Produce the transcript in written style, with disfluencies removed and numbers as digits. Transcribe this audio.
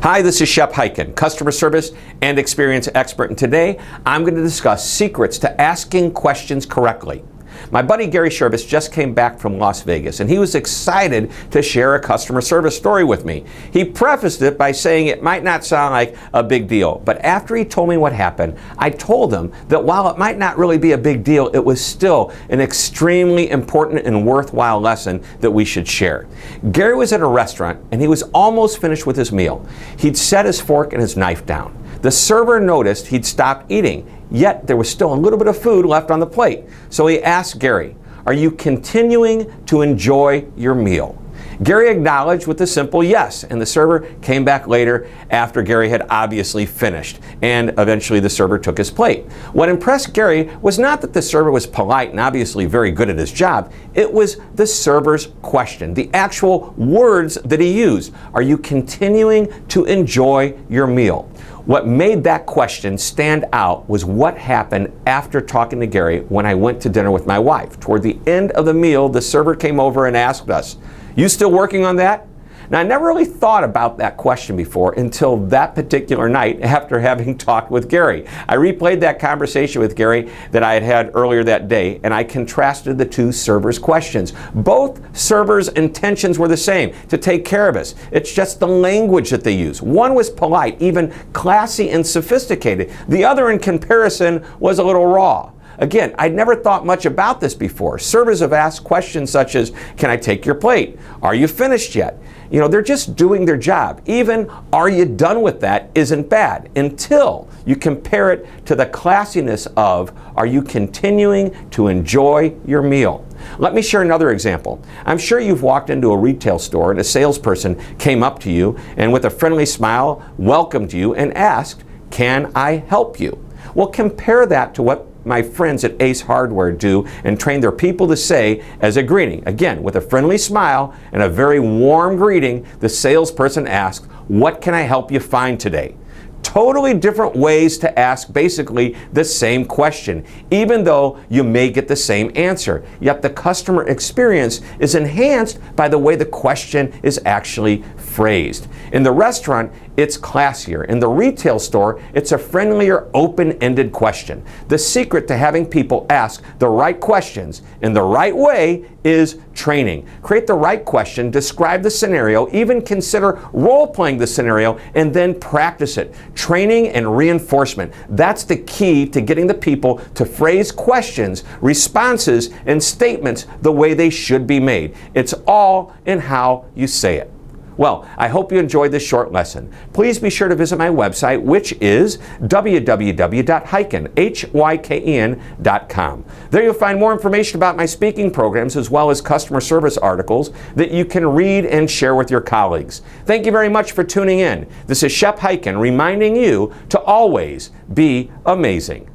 Hi, this is Shep Hyken, customer service and experience expert, and today I'm going to discuss secrets to asking questions correctly. My buddy Gary Chervitz just came back from Las Vegas, and he was excited to share a customer service story with me. He prefaced it by saying it might not sound like a big deal, but after he told me what happened, I told him that while it might not really be a big deal, it was still an extremely important and worthwhile lesson that we should share. Gary was at a restaurant, and he was almost finished with his meal. He'd set his fork and his knife down. The server noticed he'd stopped eating, yet there was still a little bit of food left on the plate. So he asked Gary, "Are you continuing to enjoy your meal?" Gary acknowledged with a simple yes, and the server came back later after Gary had obviously finished, and eventually the server took his plate. What impressed Gary was not that the server was polite and obviously very good at his job, it was the server's question, the actual words that he used. Are you continuing to enjoy your meal? What made that question stand out was what happened after talking to Gary when I went to dinner with my wife. Toward the end of the meal, the server came over and asked us, "You still working on that?" Now, I never really thought about that question before until that particular night after having talked with Gary. I replayed that conversation with Gary that I had had earlier that day, and I contrasted the two servers' questions. Both servers' intentions were the same, to take care of us. It's just the language that they use. One was polite, even classy and sophisticated. The other, in comparison, was a little raw. Again, I'd never thought much about this before. Servers have asked questions such as, "Can I take your plate? Are you finished yet?" You know, they're just doing their job. Even, "Are you done with that?" isn't bad until you compare it to the classiness of, "Are you continuing to enjoy your meal?" Let me share another example. I'm sure you've walked into a retail store and a salesperson came up to you and with a friendly smile welcomed you and asked, "Can I help you?" Well, compare that to what my friends at Ace Hardware do and train their people to say as a greeting. Again, with a friendly smile and a very warm greeting, the salesperson asks, "What can I help you find today?" Totally different ways to ask basically the same question, even though you may get the same answer. Yet the customer experience is enhanced by the way the question is actually phrased. In the restaurant, it's classier. In the retail store, it's a friendlier, open-ended question. The secret to having people ask the right questions in the right way is training. Create the right question, describe the scenario, even consider role-playing the scenario, and then practice it. Training and reinforcement. That's the key to getting the people to phrase questions, responses, and statements the way they should be made. It's all in how you say it. Well, I hope you enjoyed this short lesson. Please be sure to visit my website, which is www.hyken.com. There you'll find more information about my speaking programs as well as customer service articles that you can read and share with your colleagues. Thank you very much for tuning in. This is Shep Hyken reminding you to always be amazing.